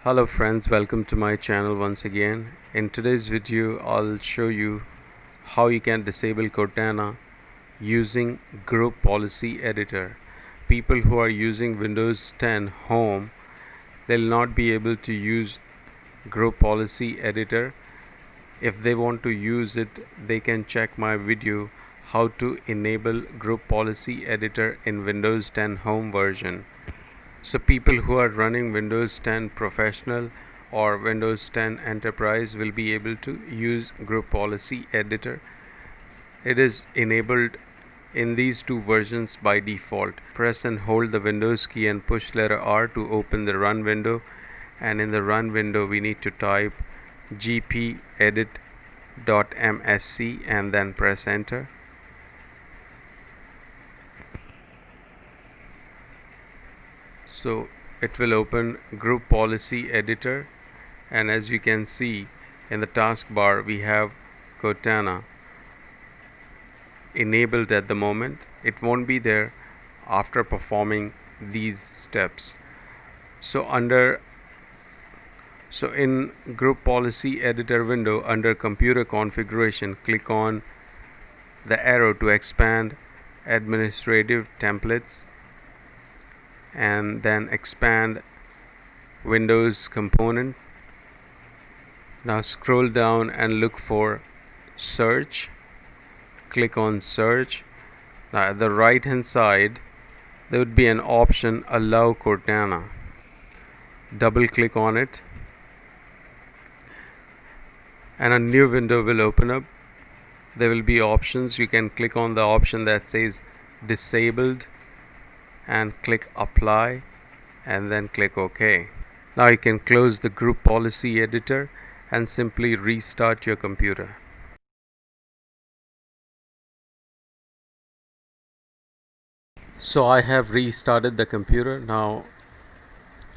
Hello friends, welcome to my channel once again. In today's video I'll show you how you can disable Cortana using group policy editor. People who are using Windows 10 Home, they'll not be able to use group policy editor. If they want to use it, they can check my video how to enable group policy editor in Windows 10 Home version. So people who are running Windows 10 Professional or Windows 10 Enterprise will be able to use Group Policy Editor. It is enabled in these two versions by default. Press and hold the Windows key and push letter R to open the run window, and in the run window we need to type gpedit.msc and then press enter. So it will open Group Policy Editor, and as you can see in the taskbar we have Cortana enabled at the moment. It won't be there after performing these steps. So in Group Policy Editor window, under Computer Configuration, click on the arrow to expand Administrative Templates and then expand Windows component. Now scroll down and look for search. Click on search. Now at the right hand side there would be an option allow Cortana. Double click on it and a new window will open up. There will be options. You can click on the option that says disabled and click apply and then click OK. Now you can close the Group Policy Editor and simply restart your computer. So I have restarted the computer. Now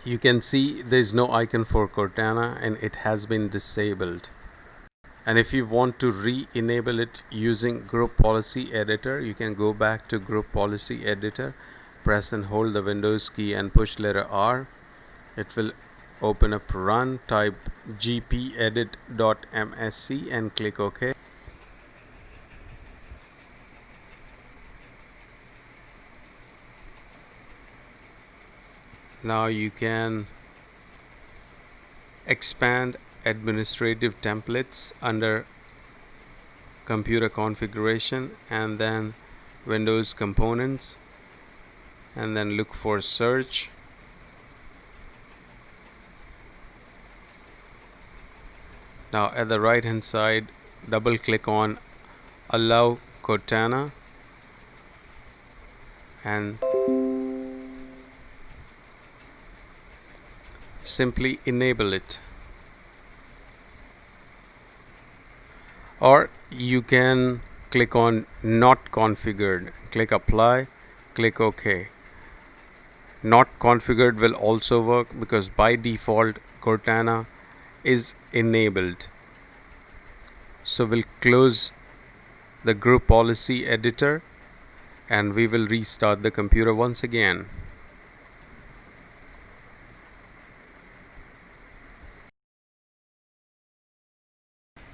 you can see there is no icon for Cortana and it has been disabled. And if you want to re-enable it using Group Policy Editor, you can go back to Group Policy Editor, press and hold the Windows key and push letter R. It will open up run, type gpedit.msc and click OK. Now you can expand Administrative Templates under Computer Configuration and then Windows Components, and then look for search. Now at the right hand side, double click on allow Cortana and simply enable it. Or you can click on not configured, click apply, click OK. Not configured will also work because by default Cortana is enabled. So we'll close the Group Policy Editor and we will restart the computer once again.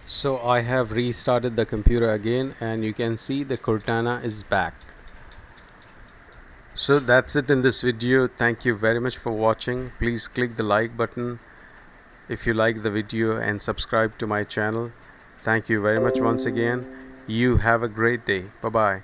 So I have restarted the computer again and you can see the Cortana is back. So that's it in this video. Thank you very much for watching. Please click the like button if you like the video and subscribe to my channel. Thank you very much once again. You have a great day. Bye bye.